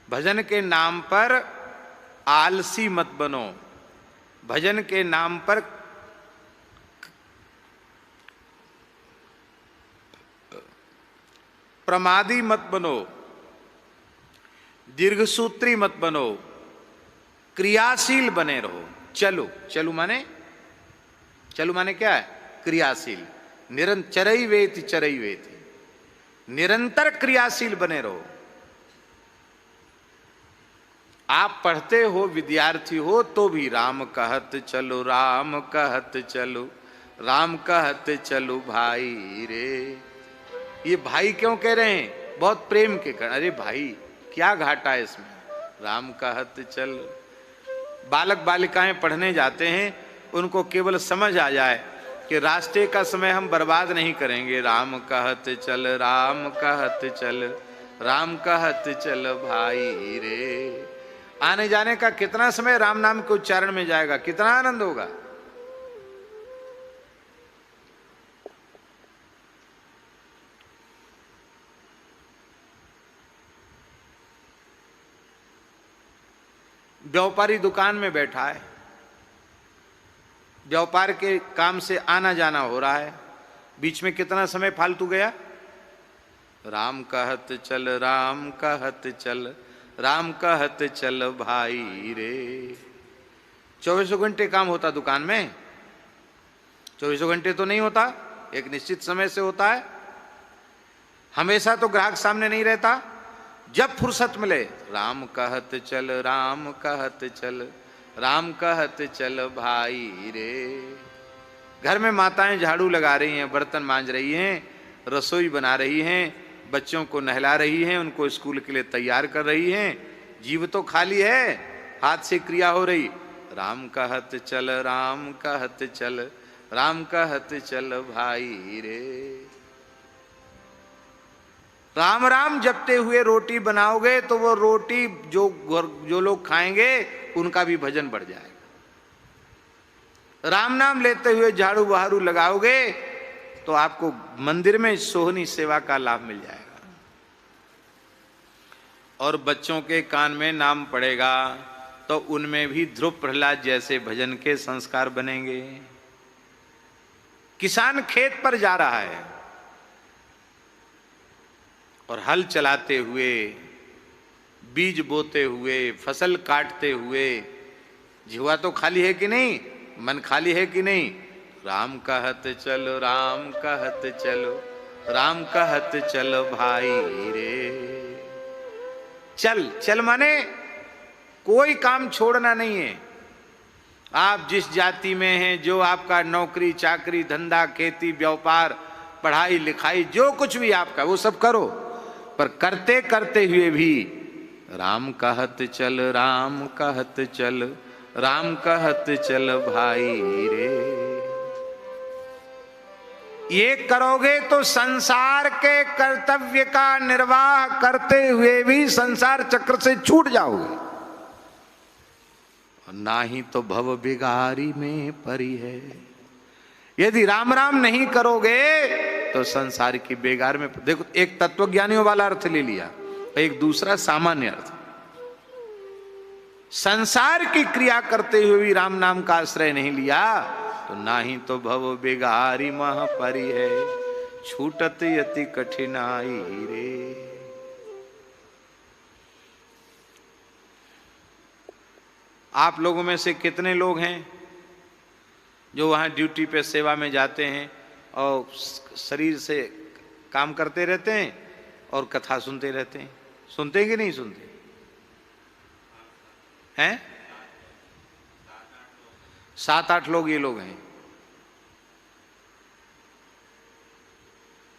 भजन के नाम पर आलसी मत बनो, भजन के नाम पर प्रमादी मत बनो, दीर्घसूत्री मत बनो, क्रियाशील बने रहो। चलो, चलू माने, चलू माने क्या है? क्रियाशील। चरई वेति चरई वेति, निरंतर क्रियाशील बने रहो। आप पढ़ते हो, विद्यार्थी हो, तो भी राम कहत चलो, राम कहत चलो, राम कहत चलो भाई रे। ये भाई क्यों कह रहे हैं? बहुत प्रेम के कारण। अरे भाई क्या घाटा है इसमें? राम कहत चल। बालक बालिकाएं पढ़ने जाते हैं, उनको केवल समझ आ जाए कि रास्ते का समय हम बर्बाद नहीं करेंगे। राम कहत चल, राम कहत चल, राम कहत चल भाई रे। आने जाने का कितना समय राम नाम के उच्चारण में जाएगा, कितना आनंद होगा। व्यापारी दुकान में बैठा है, व्यापार के काम से आना जाना हो रहा है, बीच में कितना समय फालतू गया? राम कहत चल, राम कहत चल, राम कहत चल भाई रे। 24 घंटे काम होता दुकान में? 24 घंटे तो नहीं होता, एक निश्चित समय से होता है। हमेशा तो ग्राहक सामने नहीं रहता। जब फुर्सत मिले, राम कहत चल, राम कहत चल, राम कहत चल भाई रे। घर में माताएं झाड़ू लगा रही हैं, बर्तन मांज रही हैं, रसोई बना रही हैं, बच्चों को नहला रही हैं, उनको स्कूल के लिए तैयार कर रही हैं। जीव तो खाली है, हाथ से क्रिया हो रही। राम कहत चल, राम कहत चल, राम कहत चल भाई रे। राम राम जपते हुए रोटी बनाओगे तो वो रोटी जो लोग खाएंगे उनका भी भजन बढ़ जाएगा। राम नाम लेते हुए झाड़ू बहारू लगाओगे तो आपको मंदिर में सोहनी सेवा का लाभ मिल जाएगा। और बच्चों के कान में नाम पड़ेगा तो उनमें भी ध्रुव प्रहलाद जैसे भजन के संस्कार बनेंगे। किसान खेत पर जा रहा है और हल चलाते हुए, बीज बोते हुए, फसल काटते हुए, जिह्वा तो खाली है कि नहीं? मन खाली है कि नहीं? राम कहत चलो, राम कहत चलो, राम कहत चलो भाई रे। चल, चल माने कोई काम छोड़ना नहीं है। आप जिस जाति में हैं, जो आपका नौकरी चाकरी धंधा खेती व्यापार पढ़ाई लिखाई जो कुछ भी आपका, वो सब करो, पर करते करते हुए भी राम कहत चल, राम कहत चल, राम कहत चल भाई रे। ये करोगे तो संसार के कर्तव्य का निर्वाह करते हुए भी संसार चक्र से छूट जाओगे, ना ही तो भव बिगारी में परी है। यदि राम राम नहीं करोगे तो संसार की बेगार में। देखो, एक तत्वज्ञानियों वाला अर्थ ले लिया, एक दूसरा सामान्य अर्थ। संसार की क्रिया करते हुए भी राम नाम का आश्रय नहीं लिया तो ना ही तो भव बेगारी मह परी है, छूटत यति कठिनाई रे। आप लोगों में से कितने लोग हैं जो वहाँ ड्यूटी पे सेवा में जाते हैं और शरीर से काम करते रहते हैं और कथा सुनते रहते हैं? सुनते हैं कि नहीं सुनते हैं? 7-8 लोग ये लोग हैं।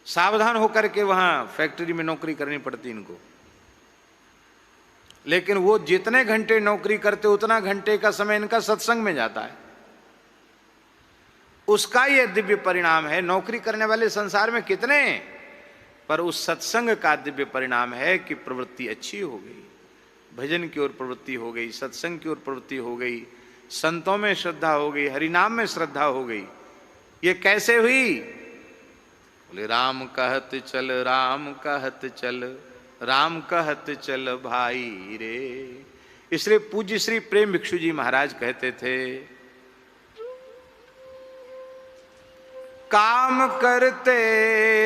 सावधान होकर के वहाँ फैक्ट्री में नौकरी करनी पड़ती इनको, लेकिन वो जितने घंटे नौकरी करते उतना घंटे का समय इनका सत्संग में जाता है। उसका ये दिव्य परिणाम है। नौकरी करने वाले संसार में कितने, पर उस सत्संग का दिव्य परिणाम है कि प्रवृत्ति अच्छी हो गई, भजन की ओर प्रवृत्ति हो गई, सत्संग की ओर प्रवृत्ति हो गई, संतों में श्रद्धा हो गई, हरिनाम में श्रद्धा हो गई। ये कैसे हुई? बोले राम कहत चल, राम कहत चल, राम कहत चल भाई रे। इसलिए पूज्य श्री प्रेम भिक्षु जी महाराज कहते थे, काम करते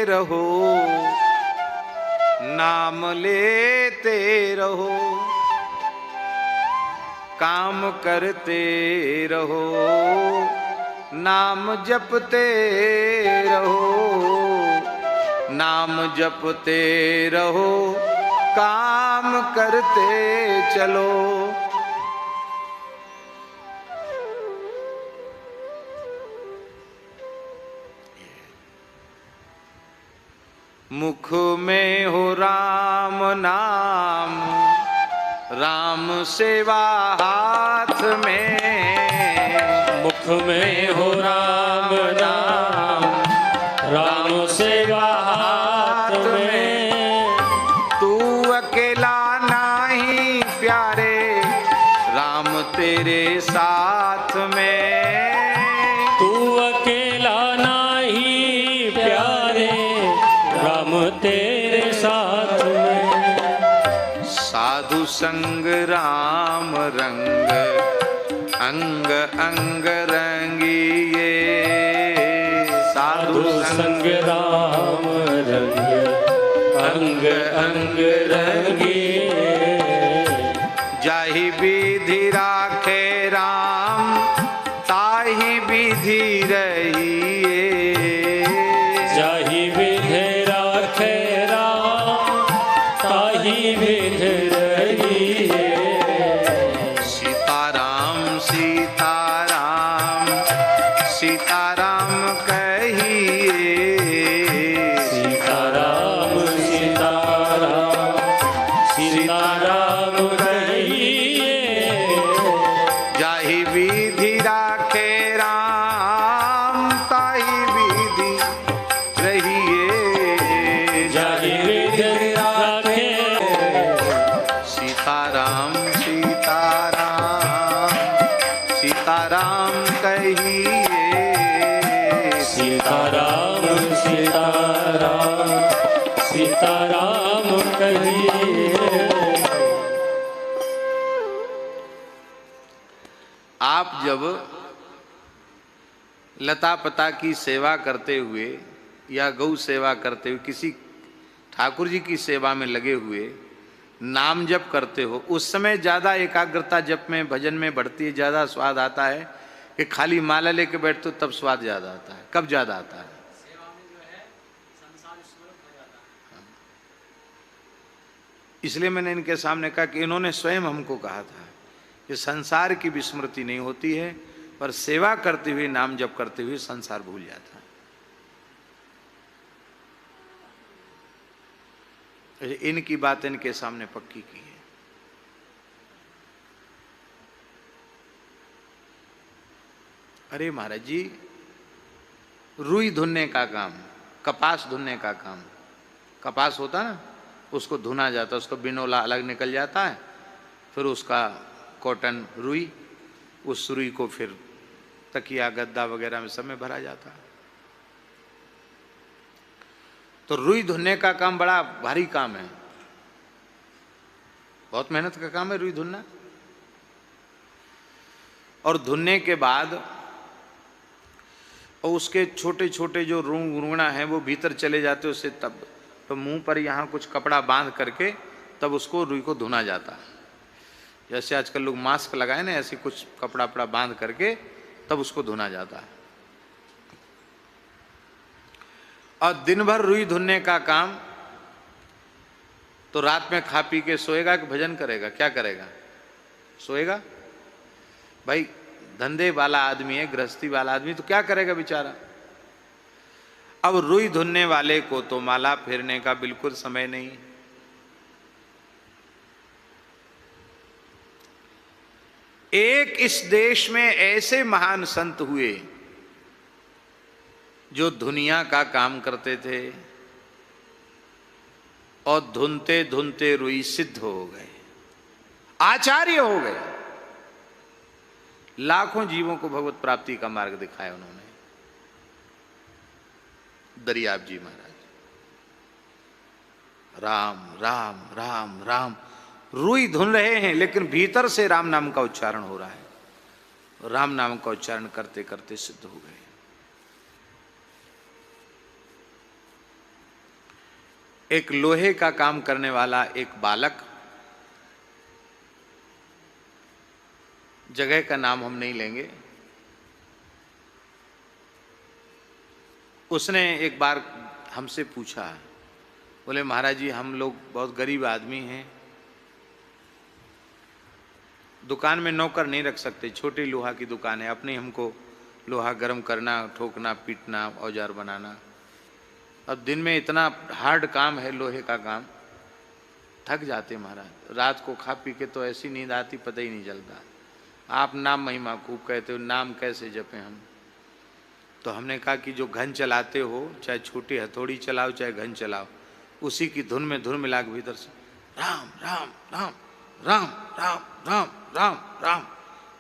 रहो नाम लेते रहो, काम करते रहो नाम जपते रहो, नाम जपते रहो काम करते चलो। मुख में हो राम नाम, राम सेवा हाथ में। मुख में हो राम नाम, राम सेवा हाथ में। तू अकेला नहीं प्यारे, राम तेरे साथ में। तू अकेला नहीं प्यारे, राम तेरे साथ में। साधु संग राम रंग, अंग अंग रंगिए। साधु संग राम रंग, अंग अंग रंगिए। जाहि विधि राखे राम, ताहि विधि रहिए। जाहि विधि राखे राम, ताहि विधि रहिए। सीताराम सीताराम सीताराम कहिए। सीताराम सीताराम सीताराम कहिए। जाहि विधि राखे राम, ताहि विधि रहिए। जाहि विधि राखे। सीताराम सीताराम सीताराम कहिए। सीताराम सीताराम सीताराम कहिए। आप जब लता पता की सेवा करते हुए या गौ सेवा करते हुए किसी ठाकुर जी की सेवा में लगे हुए नाम जप करते हो, उस समय ज़्यादा एकाग्रता जप में भजन में बढ़ती है, ज़्यादा स्वाद आता है कि खाली माला लेके बैठते हो तब स्वाद ज़्यादा आता है? कब ज़्यादा आता है? इसलिए मैंने इनके सामने कहा कि इन्होंने स्वयं हमको कहा था कि संसार की विस्मृति नहीं होती है, पर सेवा करते हुए नाम जप करते हुए संसार भूल जाता है। इनकी बात इनके सामने पक्की की है। अरे महाराज जी, रुई धुनने का काम, कपास धुनने का काम, कपास होता ना उसको धुना जाता, उसको बिनोला अलग निकल जाता है, फिर उसका कॉटन रुई, उस रुई को फिर तकिया गद्दा वगैरह में सब में भरा जाता है। तो रुई धुनने का काम बड़ा भारी काम है, बहुत मेहनत का काम है रुई धुनना। और धुनने के बाद और उसके छोटे छोटे जो रुंगना है वो भीतर चले जाते, उससे तब तो मुंह पर यहाँ कुछ कपड़ा बांध करके तब उसको रुई को धुना जाता है। जैसे आजकल लोग मास्क लगाए ना, ऐसे कुछ कपड़ा वपड़ा बांध करके तब उसको धुना जाता है। और दिन भर रुई धुनने का काम, तो रात में खा पी के सोएगा कि भजन करेगा? क्या करेगा? सोएगा। भाई धंधे वाला आदमी है, गृहस्थी वाला आदमी, तो क्या करेगा बेचारा? अब रुई धुनने वाले को तो माला फेरने का बिल्कुल समय नहीं। एक इस देश में ऐसे महान संत हुए जो दुनिया का काम करते थे और धुनते धुनते रुई सिद्ध हो गए, आचार्य हो गए, लाखों जीवों को भगवत प्राप्ति का मार्ग दिखाया उन्होंने। दरियाब जी महाराज राम राम राम राम, रुई धुन रहे हैं लेकिन भीतर से राम नाम का उच्चारण हो रहा है। राम नाम का उच्चारण करते करते सिद्ध हो गए। एक लोहे का काम करने वाला एक बालक, जगह का नाम हम नहीं लेंगे, उसने एक बार हमसे पूछा, बोले महाराज जी हम लोग बहुत गरीब आदमी हैं, दुकान में नौकर नहीं रख सकते, छोटी लोहा की दुकान है, अपनी हमको लोहा गर्म करना, ठोकना, पीटना, औजार बनाना, अब दिन में इतना हार्ड काम है लोहे का काम, थक जाते महाराज, रात को खा पी के तो ऐसी नींद आती पता ही नहीं चलता। आप नाम महिमा खूब कहते हो, नाम कैसे जपें हम? तो हमने कहा कि जो घन चलाते हो, चाहे छोटी हथौड़ी चलाओ चाहे घन चलाओ, उसी की धुन में धुन मिला के भीतर से राम राम राम राम राम राम राम राम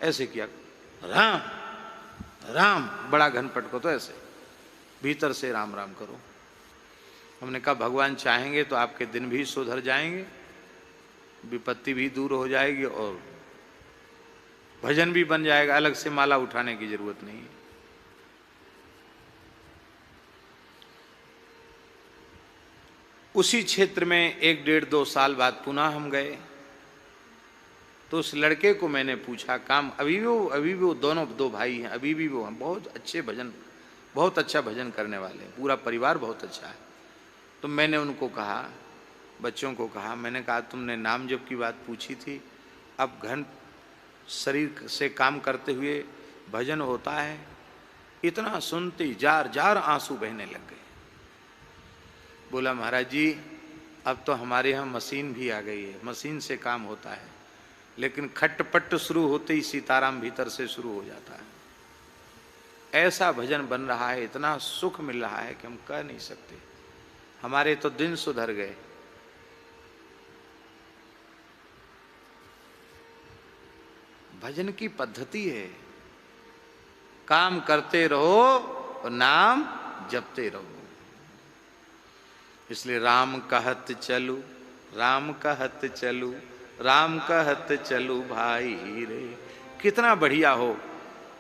ऐसे किया, राम राम बड़ा घन पटको, तो ऐसे भीतर से राम राम करो। हमने कहा भगवान चाहेंगे तो आपके दिन भी सुधर जाएंगे, विपत्ति भी दूर हो जाएगी और भजन भी बन जाएगा, अलग से माला उठाने की जरूरत नहीं है। उसी क्षेत्र में 1-1.5-2 साल बाद पुनः हम गए, तो उस लड़के को मैंने पूछा, काम अभी भी वो दोनों 2 भाई हैं, अभी भी वो बहुत अच्छे भजन, बहुत अच्छा भजन करने वाले हैं, पूरा परिवार बहुत अच्छा है। तो मैंने उनको कहा, बच्चों को कहा, मैंने कहा तुमने नाम जप की बात पूछी थी, अब घन शरीर से काम करते हुए भजन होता है? इतना सुनते जार जार आंसू बहने लग गए। बोला महाराज जी अब तो हमारे यहाँ मशीन भी आ गई है, मशीन से काम होता है, लेकिन खटपट शुरू होते ही सीताराम भीतर से शुरू हो जाता है। ऐसा भजन बन रहा है, इतना सुख मिल रहा है कि हम कह नहीं सकते, हमारे तो दिन सुधर गए। भजन की पद्धति है, काम करते रहो और नाम जपते रहो। इसलिए राम कहत चलू, राम कहत चलू, राम कहत चलू भाई रे। कितना बढ़िया हो,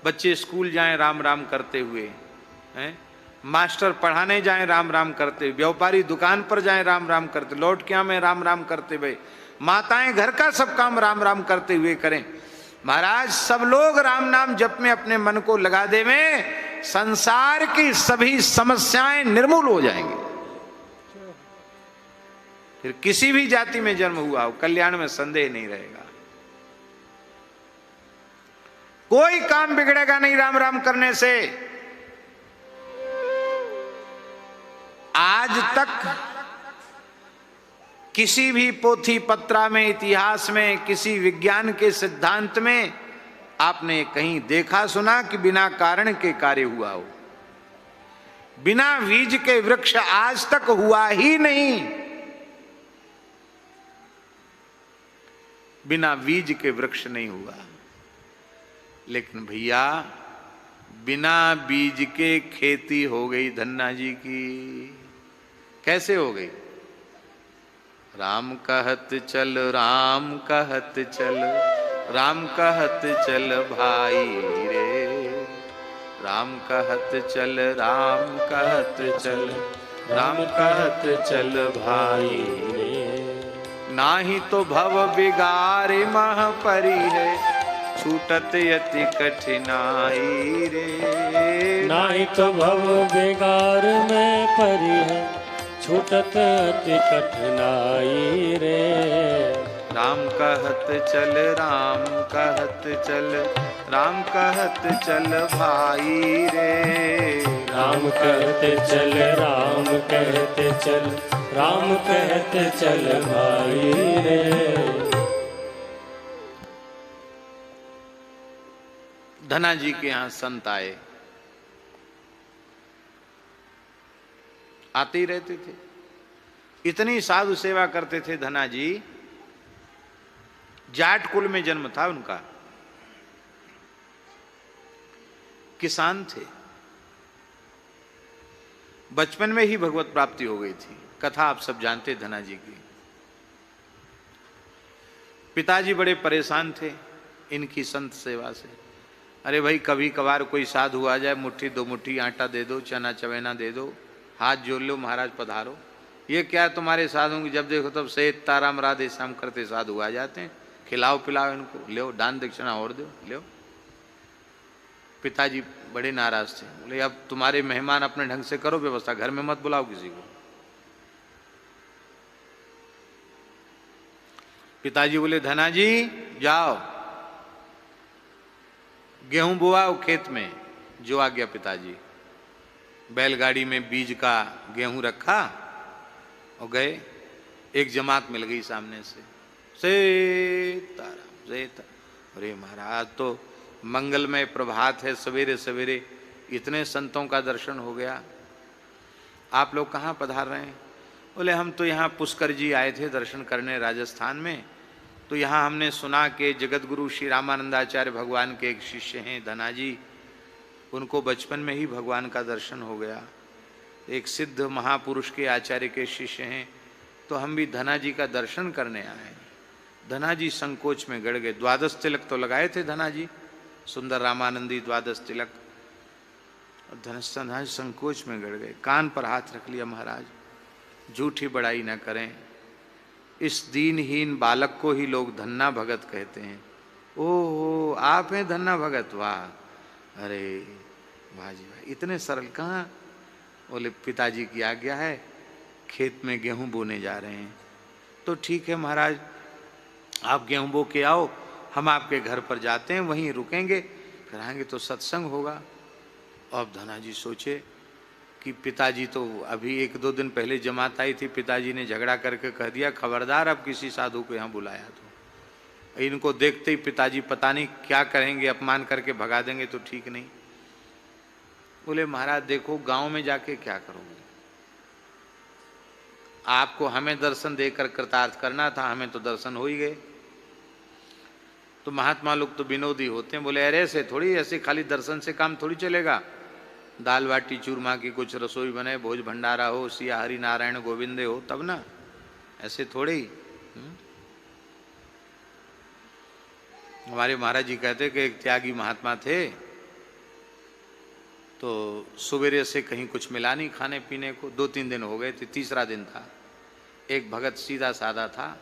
बच्चे स्कूल जाएं राम राम करते हुए, हैं, मास्टर पढ़ाने जाएं राम राम करते, व्यापारी दुकान पर जाएं राम राम करते, लौट के आए राम राम करते हुए, माताएं घर का सब काम राम राम करते हुए करें। महाराज सब लोग राम नाम जप में अपने मन को लगा देवें, संसार की सभी समस्याएं निर्मूल हो जाएंगी। फिर किसी भी जाति में जन्म हुआ हो, कल्याण में संदेह नहीं रहेगा। कोई काम बिगड़ेगा नहीं राम राम करने से। आज तक किसी भी पोथी पत्रा में, इतिहास में, किसी विज्ञान के सिद्धांत में आपने कहीं देखा सुना कि बिना कारण के कार्य हुआ हो? बिना बीज के वृक्ष आज तक हुआ ही नहीं। बिना बीज के वृक्ष नहीं हुआ। लेकिन भैया बिना बीज के खेती हो गई धन्ना जी की। कैसे हो गई? राम कहत चल, राम कहत चल, राम कहत चल भाई रे। राम कहत चल, राम कहत चल, राम कहत चल भाई रे। नाही तो भव बिगारे मह परी है, छूटत यति कठिनाई रे। नाही तो भव बिगार में परी है, छूटत अति कठिनाई रे। राम कहत चल, राम कहत चल, राम कहत चल भाई रे। राम कहते चल, राम कहते चल, राम कहते चल भाई रे। धना जी के यहां संत आए, आते ही रहते थे, इतनी साधु सेवा करते थे धना जी। जाट कुल में जन्म था उनका, किसान थे, बचपन में ही भगवत प्राप्ति हो गई थी। कथा आप सब जानते धना जी की। पिताजी बड़े परेशान थे इनकी संत सेवा से। अरे भाई कभी कभार कोई साधु आ जाए, मुट्ठी दो मुट्ठी आटा दे दो, चना चवेना दे दो, हाथ जोड़ लो, महाराज पधारो। ये क्या तुम्हारे साधुओं की जब देखो तब सेठ ताराम राधे श्याम करते साधु आ जाते हैं, खिलाओ पिलाओ इनको, लो दान दक्षिणा और दो, लो। पिताजी बड़े नाराज थे, बोले अब तुम्हारे मेहमान अपने ढंग से करो व्यवस्था, घर में मत बुलाओ किसी को। पिताजी बोले धना जी जाओ गेहूं बोआओ खेत में। जो आ गया पिताजी, बैलगाड़ी में बीज का गेहूं रखा और गए। एक जमात मिल गई सामने से, सीताराम सीताराम। अरे महाराज तो मंगलमय प्रभात है, सवेरे सवेरे इतने संतों का दर्शन हो गया। आप लोग कहाँ पधार रहे हैं? बोले हम तो यहाँ पुष्कर जी आए थे दर्शन करने राजस्थान में, तो यहाँ हमने सुना कि जगत गुरु श्री रामानंदाचार्य भगवान के एक शिष्य हैं धना जी, उनको बचपन में ही भगवान का दर्शन हो गया। एक सिद्ध महापुरुष के आचार्य के शिष्य हैं, तो हम भी धना जी का दर्शन करने आए। धना जी संकोच में गड़ गए। द्वादश तिलक तो लगाए थे धना जी, सुंदर रामानंदी द्वादश तिलक। धना जी संकोच में गड़ गए, कान पर हाथ रख लिया, महाराज झूठी बड़ाई न करें, इस दीनहीन बालक को ही लोग धन्ना भगत कहते हैं। ओहो आप हैं धन्ना भगत, वाह, अरे वाह जी वाह, इतने सरल कहाँ। बोले पिताजी की आज्ञा है, खेत में गेहूं बोने जा रहे हैं। तो ठीक है महाराज, आप गेहूं बो के आओ, हम आपके घर पर जाते हैं, वहीं रुकेंगे, फिर आएंगे तो सत्संग होगा। अब धना जी सोचे कि पिताजी तो अभी एक दो दिन पहले जमात आई थी, पिताजी ने झगड़ा करके कह दिया खबरदार अब किसी साधु को यहाँ बुलाया तो। इनको देखते ही पिताजी पता नहीं क्या करेंगे, अपमान करके भगा देंगे तो ठीक नहीं। बोले महाराज देखो गांव में जाके क्या करोगे, आपको हमें दर्शन देकर कृतार्थ करना था, हमें तो दर्शन हो ही गए। तो महात्मा लोग तो विनोदी होते हैं, बोले अरे ऐसे थोड़ी, ऐसे खाली दर्शन से काम थोड़ी चलेगा। दाल बाटी चूरमा की कुछ रसोई बने, भोज भंडारा हो, सिया हरि नारायण गोविंदे हो, तब ना, ऐसे थोड़े ही। हमारे महाराज जी कहते कि एक त्यागी महात्मा थे, तो सवेरे से कहीं कुछ मिला नहीं खाने पीने को, 2-3 दिन हो गए थे, तीसरा दिन था। एक भगत सीधा साधा था,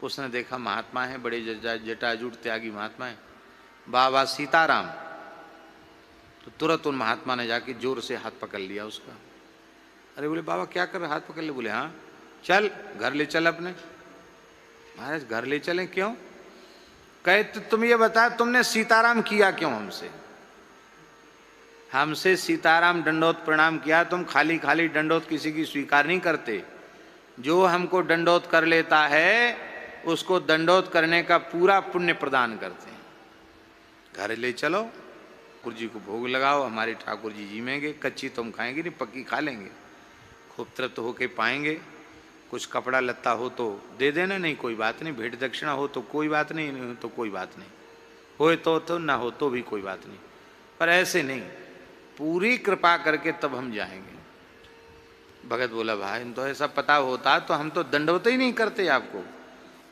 उसने देखा महात्मा है, बड़े जटाजूट त्यागी महात्मा है, बाबा सीताराम। तो तुरंत उन महात्मा ने जाके जोर से हाथ पकड़ लिया उसका। अरे बोले बाबा क्या कर रहे, हाथ पकड़ ले। बोले हाँ चल घर ले चल अपने। महाराज घर ले चलें क्यों? कहे तो तुम ये बता तुमने सीताराम किया क्यों हमसे? हमसे सीताराम दंडोत प्रणाम किया, तुम खाली खाली दंडोत किसी की स्वीकार नहीं करते। जो हमको दंडोत कर लेता है उसको दंडोत करने का पूरा पुण्य प्रदान करते हैं। घर ले चलो, ठाकुर जी को भोग लगाओ, हमारे ठाकुर जी जीमेंगे, कच्ची तुम खाएंगे नहीं, पक्की खा लेंगे, खूब तृप्त होके पाएंगे। कुछ कपड़ा लत्ता हो तो दे देना, नहीं कोई बात नहीं, भेंट दक्षिणा हो तो कोई बात नहीं, नहीं तो कोई बात नहीं, हो तो ना हो तो भी कोई बात नहीं, पर ऐसे नहीं, पूरी कृपा करके तब हम जाएंगे। भगत बोला भाई तो ऐसा पता होता तो हम तो दंडवत ही नहीं करते आपको।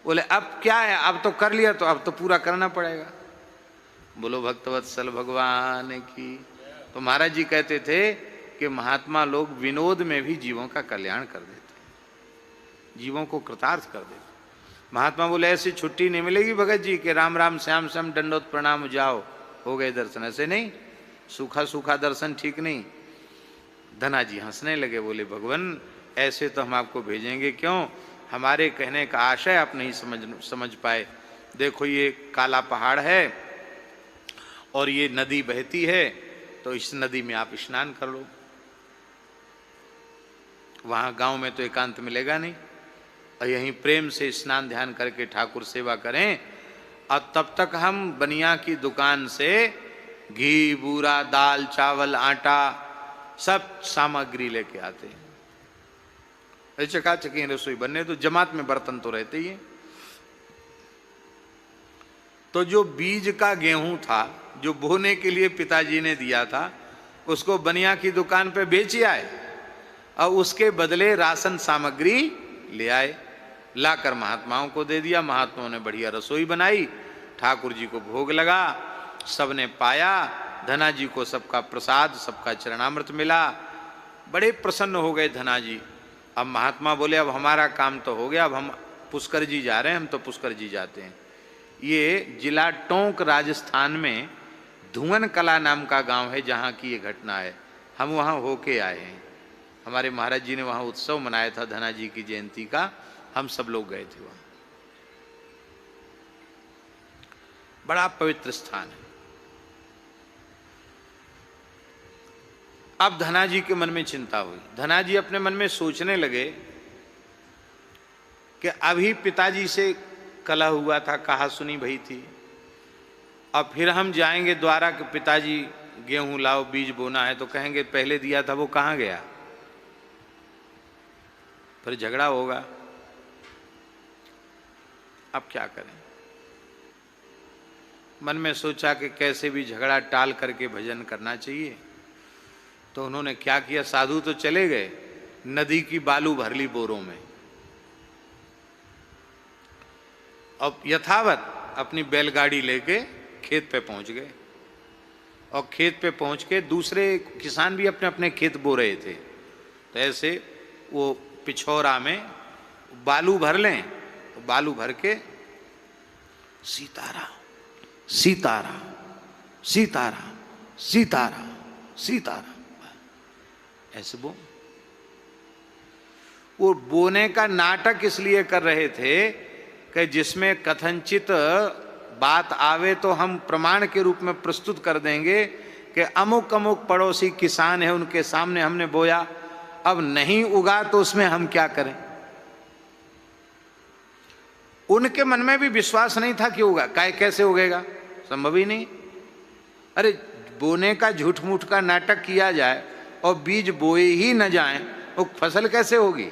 बोले अब क्या है, अब तो कर लिया तो अब तो पूरा करना पड़ेगा। बोलो भक्तवत्सल भगवान की। तो महाराज जी कहते थे कि महात्मा लोग विनोद में भी जीवों का कल्याण कर देते, जीवों को कृतार्थ कर देते। महात्मा बोले ऐसी छुट्टी नहीं मिलेगी भगत जी कि राम राम श्याम श्याम दंडोत प्रणाम जाओ हो गए दर्शन, ऐसे नहीं, सूखा सूखा दर्शन ठीक नहीं। धना जी हंसने लगे, बोले भगवान ऐसे तो हम आपको भेजेंगे क्यों, हमारे कहने का आशय आप नहीं समझ पाए। देखो ये काला पहाड़ है और ये नदी बहती है, तो इस नदी में आप स्नान कर लो। वहां गांव में तो एकांत मिलेगा नहीं, और यहीं प्रेम से स्नान ध्यान करके ठाकुर सेवा करें, और तब तक हम बनिया की दुकान से घी बूरा दाल चावल आटा सब सामग्री लेके आते हैं। चकाचकी रसोई बनने तो जमात में बर्तन तो रहते ही हैं। तो जो बीज का गेहूं था जो बोने के लिए पिताजी ने दिया था, उसको बनिया की दुकान पे बेच आए, और उसके बदले राशन सामग्री ले आए, लाकर महात्माओं को दे दिया। महात्माओं ने बढ़िया रसोई बनाई, ठाकुर जी को भोग लगा, सबने पाया। धना जी को सबका प्रसाद, सबका चरणामृत मिला, बड़े प्रसन्न हो गए धना जी। अब महात्मा बोले अब हमारा काम तो हो गया, अब हम पुष्कर जी जा रहे हैं। हम तो पुष्कर जी जाते हैं। ये जिला टोंक राजस्थान में धुवन कला नाम का गांव है जहाँ की ये घटना है। हम वहाँ होके आए हैं। हमारे महाराज जी ने वहाँ उत्सव मनाया था धना जी की जयंती का, हम सब लोग गए थे वहाँ। बड़ा पवित्र स्थान है। अब धना जी के मन में चिंता हुई। धना जी अपने मन में सोचने लगे कि अभी पिताजी से कलह हुआ था, कहा सुनी भई थी, अब फिर हम जाएंगे द्वारा कि पिताजी गेहूं लाओ, बीज बोना है, तो कहेंगे पहले दिया था वो कहाँ गया, फिर झगड़ा होगा। अब क्या करें। मन में सोचा कि कैसे भी झगड़ा टाल करके भजन करना चाहिए। तो उन्होंने क्या किया, साधु तो चले गए, नदी की बालू भर ली बोरों में। अब यथावत अपनी बैलगाड़ी लेके खेत पे पहुंच गए, और खेत पे पहुंच के दूसरे किसान भी अपने अपने खेत बो रहे थे। तो ऐसे वो पिछोरा में बालू भर लें, तो बालू भर के सीताराम सीताराम सीताराम सीताराम सीताराम ऐसे वो बोने का नाटक इसलिए कर रहे थे कि जिसमें कथनचित बात आवे तो हम प्रमाण के रूप में प्रस्तुत कर देंगे कि अमुक अमुक पड़ोसी किसान है, उनके सामने हमने बोया, अब नहीं उगा तो उसमें हम क्या करें। उनके मन में भी विश्वास नहीं था कि होगा, कैसे उगेगा, संभव ही नहीं। अरे बोने का झूठ मूठ का नाटक किया जाए और बीज बोए ही न जाएं, वो फसल कैसे होगी।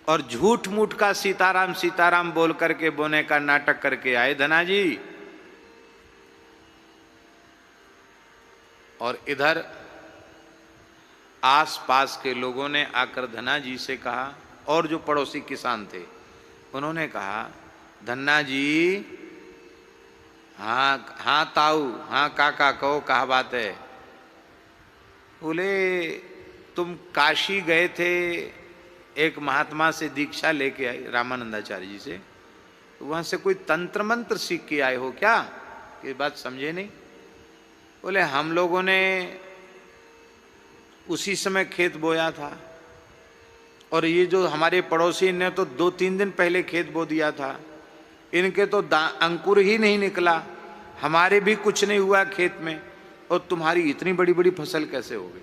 और झूठ मूठ का सीताराम सीताराम बोल करके बोने का नाटक करके आए धना जी। और इधर आस पास के लोगों ने आकर धना जी से कहा, और जो पड़ोसी किसान थे उन्होंने कहा, धन्ना जी, हाँ हाँ ताऊ, हाँ काका, कहो कहा बात है। बोले तुम काशी गए थे, एक महात्मा से दीक्षा लेके आए, रामानंदाचार्य जी से, तो वहां से कोई तंत्र मंत्र सीख के आए हो क्या, ये बात समझे नहीं। बोले हम लोगों ने उसी समय खेत बोया था, और ये जो हमारे पड़ोसी ने तो 2-3 दिन पहले खेत बो दिया था, इनके तो अंकुर ही नहीं निकला, हमारे भी कुछ नहीं हुआ खेत में, और तुम्हारी इतनी बड़ी बड़ी फसल कैसे हो गई।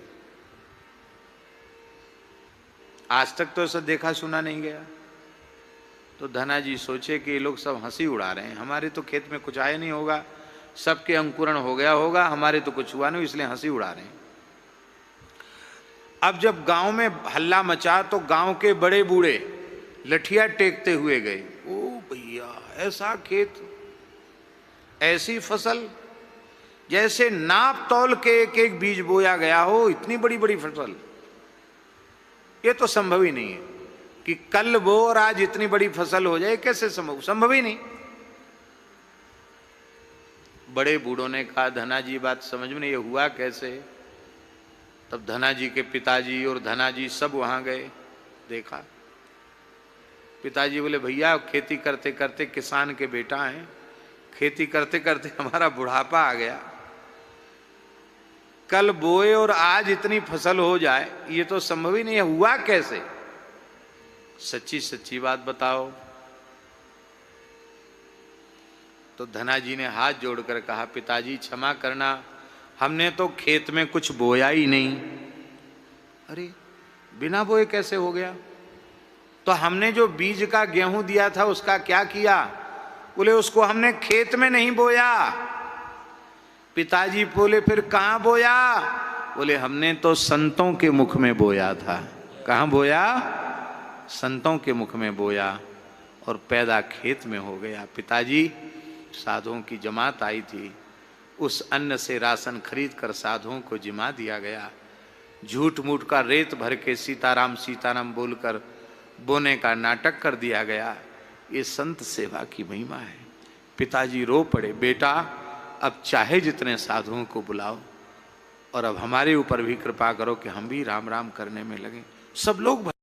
आज तक तो ऐसा देखा सुना नहीं गया। तो धना जी सोचे कि ये लोग सब हंसी उड़ा रहे हैं, हमारे तो खेत में कुछ आया नहीं होगा, सबके अंकुरण हो गया होगा, हमारे तो कुछ हुआ नहीं, इसलिए हंसी उड़ा रहे हैं। अब जब गांव में हल्ला मचा तो गांव के बड़े बूढ़े लठिया टेकते हुए गए, ओ भैया ऐसा खेत, ऐसी फसल, जैसे नाप तौल के एक एक बीज बोया गया हो, इतनी बड़ी बड़ी फसल, ये तो संभव ही नहीं है कि कल बो और आज इतनी बड़ी फसल हो जाए, कैसे संभव, संभव ही नहीं। बड़े बूढ़ों ने कहा, धना जी बात समझ में नहीं, ये हुआ कैसे। तब धना जी के पिताजी और धना जी सब वहां गए, देखा। पिताजी बोले भैया खेती करते करते, किसान के बेटा हैं, खेती करते करते हमारा बुढ़ापा आ गया, कल बोए और आज इतनी फसल हो जाए, ये तो संभव ही नहीं है, हुआ कैसे, सच्ची सच्ची बात बताओ। तो धना जी ने हाथ जोड़कर कहा, पिताजी क्षमा करना, हमने तो खेत में कुछ बोया ही नहीं। अरे बिना बोए कैसे हो गया। तो हमने जो बीज का गेहूं दिया था उसका क्या किया। बोले उसको हमने खेत में नहीं बोया। पिताजी बोले फिर कहाँ बोया। बोले हमने तो संतों के मुख में बोया था। कहाँ बोया, संतों के मुख में बोया और पैदा खेत में हो गया। पिताजी साधुओं की जमात आई थी, उस अन्न से राशन खरीद कर साधुओं को जिमा दिया गया। झूठ मूठ का रेत भर के सीताराम सीताराम बोलकर बोने का नाटक कर दिया गया। ये संत सेवा की महिमा है। पिताजी रो पड़े, बेटा अब चाहे जितने साधुओं को बुलाओ और अब हमारे ऊपर भी कृपा करो कि हम भी राम राम करने में लगे। सब लोग